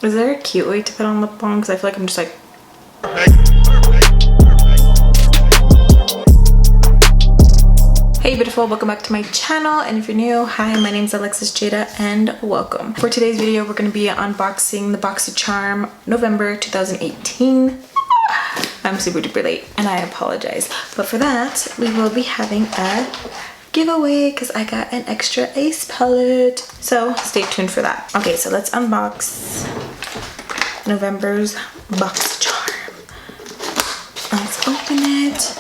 Is there a cute way to put on lip balm? Because I feel like I'm just like... Hey beautiful, welcome back to my channel, and if you're new, hi, my name is Alexis Jayda and welcome. For today's video, we're going to be unboxing the BoxyCharm November 2018. I'm super duper late and I apologize, but for that we will be having a giveaway because I got an extra ace palette, so stay tuned for that. Okay, so let's unbox November's BoxyCharm. Let's open it.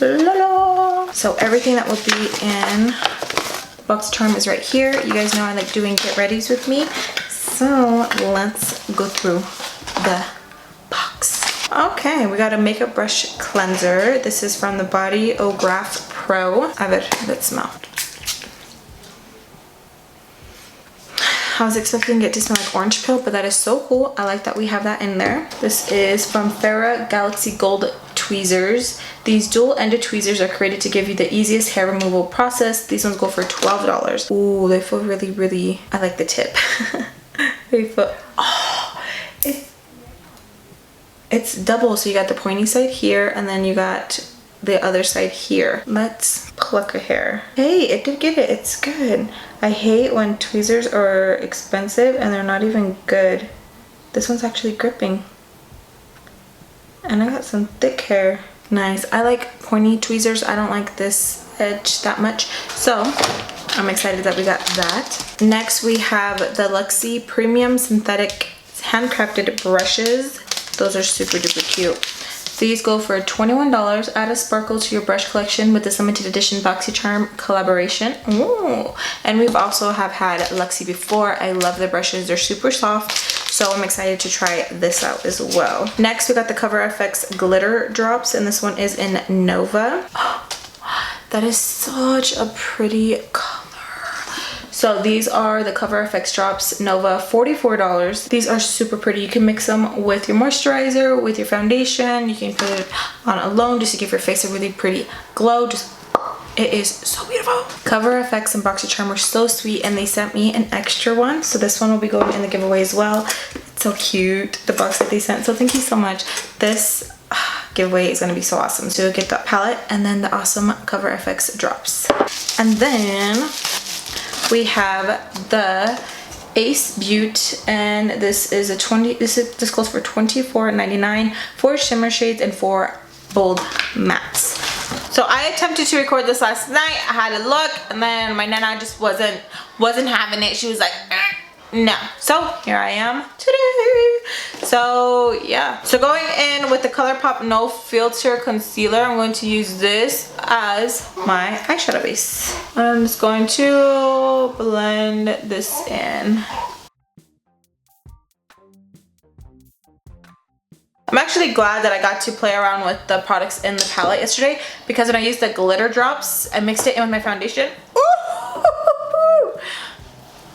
La la. So everything that will be in BoxyCharm is right here. You guys know I like doing get readies with me, so let's go through the box. Okay, we got a makeup brush cleanser. This is from the P.O Box Pro. I bet that smell. I was expecting it to smell like orange peel, but that is so cool. I like that we have that in there. This is from Farrah Galaxy Gold tweezers. These dual-ended tweezers are created to give you the easiest hair removal process. These ones go for $12. Ooh, they feel really, really, I like the tip. They feel, oh, it's double. So you got the pointy side here and then you got the other side here. Let's pluck a hair. Hey, it did get it. It's good. I hate when tweezers are expensive and they're not even good. This one's actually gripping. And I got some thick hair. Nice. I like pointy tweezers. I don't like this edge that much. So I'm excited that we got that. Next we have the Luxie Premium Synthetic Handcrafted Brushes. Those are super duper cute. These go for $21. Add a sparkle to your brush collection with this limited edition BoxyCharm collaboration. Ooh. And we've also have had Luxie before. I love the brushes. They're super soft. So I'm excited to try this out as well. Next, we got the Cover FX Glitter Drops, and this one is in Nova. Oh, that is such a pretty color. So these are the Cover FX Drops Nova, $44. These are super pretty. You can mix them with your moisturizer, with your foundation. You can put it on alone just to give your face a really pretty glow. It is so beautiful. Cover FX and BoxyCharm were so sweet and they sent me an extra one. So this one will be going in the giveaway as well. It's so cute, the box that they sent. So thank you so much. This giveaway is gonna be so awesome. So you'll get the palette and then the awesome Cover FX drops. And then we have the Ace Butte, and this is a this goes for $24.99, 4 shimmer shades and 4 bold mattes. So I attempted to record this last night. I had a look and then my nana just wasn't having it. She was like, no. So here I am today. So yeah. So going in with the ColourPop No Filter Concealer, I'm going to use this as my eyeshadow base. I'm just going to blend this in. I'm actually glad that I got to play around with the products in the palette yesterday, because when I used the glitter drops, I mixed it in with my foundation. Ooh,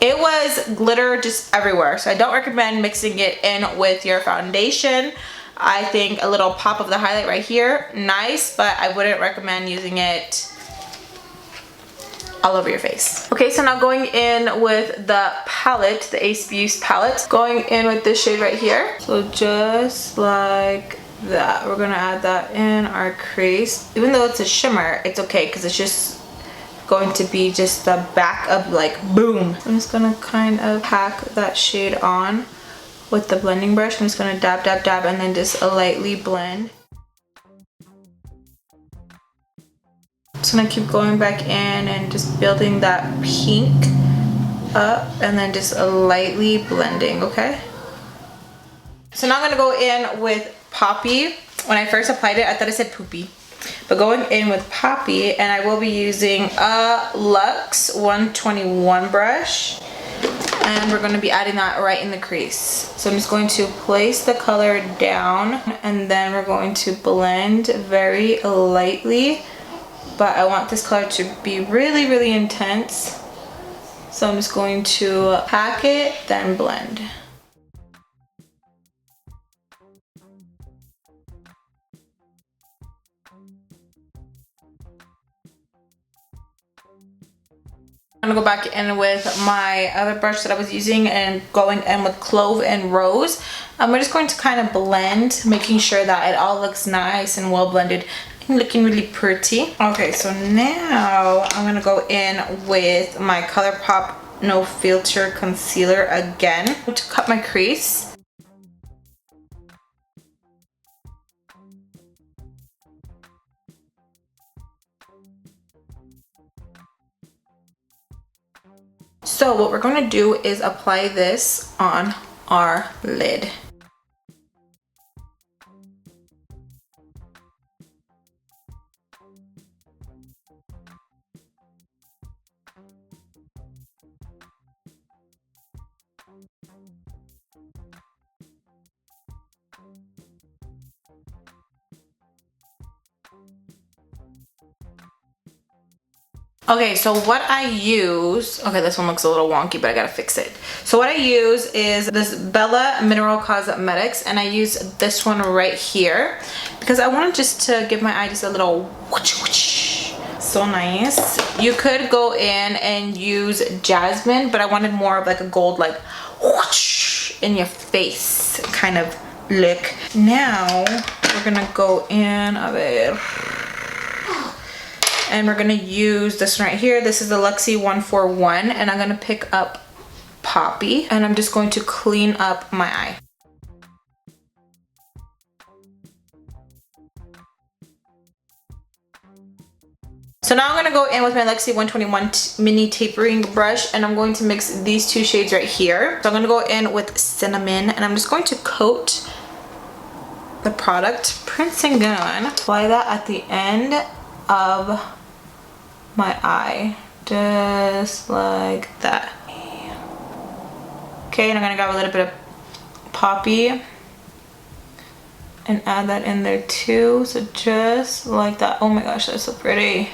it was glitter just everywhere. So I don't recommend mixing it in with your foundation. I think a little pop of the highlight right here, nice, but I wouldn't recommend using it all over your face. Okay, so now going in with the palette, the Ace Butte palette, going in with this shade right here. So just like that, we're gonna add that in our crease. Even though it's a shimmer, it's okay because it's just going to be just the back of like boom. I'm just gonna kind of pack that shade on with the blending brush. I'm just gonna dab, dab, dab, and then just lightly blend. Just gonna keep going back in and just building that pink up and then just lightly blending, okay? So now I'm gonna go in with Poppy. When I first applied it, I thought it said poopy. But going in with Poppy, and I will be using a Luxe 121 brush. And we're gonna be adding that right in the crease. So I'm just going to place the color down and then we're going to blend very lightly. But I want this color to be really, really intense. So I'm just going to pack it, then blend. I'm gonna go back in with my other brush that I was using and going in with Clove and Rose. We're just going to kind of blend, making sure that it all looks nice and well blended and looking really pretty. Okay, so now I'm gonna go in with my ColourPop No Filter Concealer again to cut my crease. So what we're going to do is apply this on our lid. Okay, so what I use, okay, this one looks a little wonky, but I gotta fix it. So what I use is this Bella Mineral Cosmetics, and I use this one right here because I wanted just to give my eye just a little whoosh, whoosh. So nice. You could go in and use Jasmine, but I wanted more of like a gold, like whoosh in your face kind of look. Now we're gonna go in a ver. And we're gonna use this one right here. This is the Luxie 141, and I'm gonna pick up Poppy, and I'm just going to clean up my eye. So now I'm gonna go in with my Luxie 121 mini tapering brush, and I'm going to mix these two shades right here. So I'm gonna go in with Cinnamon, and I'm just going to coat the product, Prince and Gun. Apply that at the end of my eye, just like that. Okay, and I'm gonna grab a little bit of Poppy and add that in there too, so just like that. Oh my gosh, that's so pretty.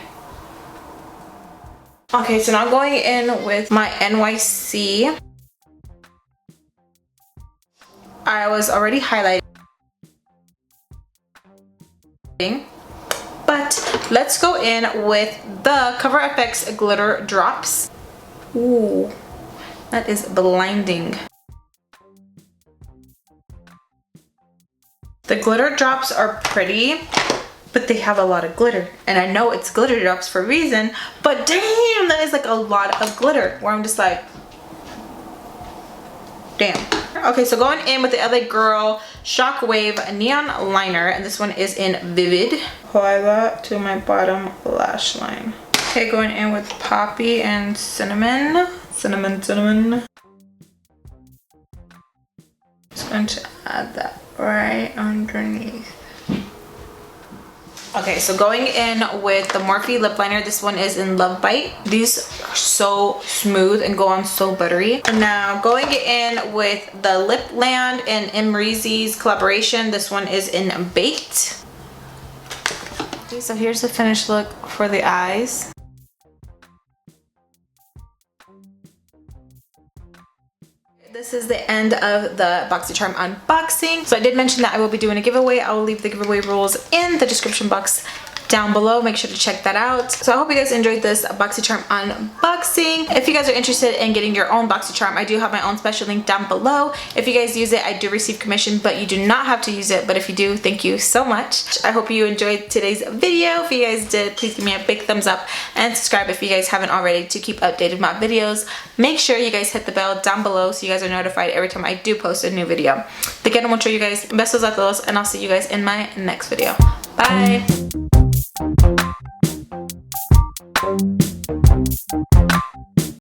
Okay, so now I'm going in with my NYC. I was already highlighting, but let's go in with the Cover FX Glitter Drops. Ooh, that is blinding. The glitter drops are pretty, but they have a lot of glitter. And I know it's glitter drops for a reason, but damn, that is like a lot of glitter where I'm just like, damn. Okay, so going in with the LA Girl Shockwave Neon Liner, and this one is in Vivid. Apply that to my bottom lash line. Okay, going in with Poppy and Cinnamon. Cinnamon. Just going to add that right underneath. Okay, so going in with the Morphe lip liner. This one is in Love Bite. These are so smooth and go on so buttery. And now going in with the Lip Land and Imreezy's collaboration. This one is in Baked. Okay, so here's the finished look for the eyes. This is the end of the BoxyCharm unboxing. So I did mention that I will be doing a giveaway. I will leave the giveaway rules in the description box down below. Make sure to check that out. So I hope you guys enjoyed this BoxyCharm unboxing. If you guys are interested in getting your own BoxyCharm, I do have my own special link down below. If you guys use it, I do receive commission, but you do not have to use it. But if you do, thank you so much. I hope you enjoyed today's video. If you guys did, please give me a big thumbs up and subscribe if you guys haven't already to keep updated with my videos. Make sure you guys hit the bell down below so you guys are notified every time I do post a new video. Te quiero mucho, you guys. Besos a todos, and I'll see you guys in my next video. Bye.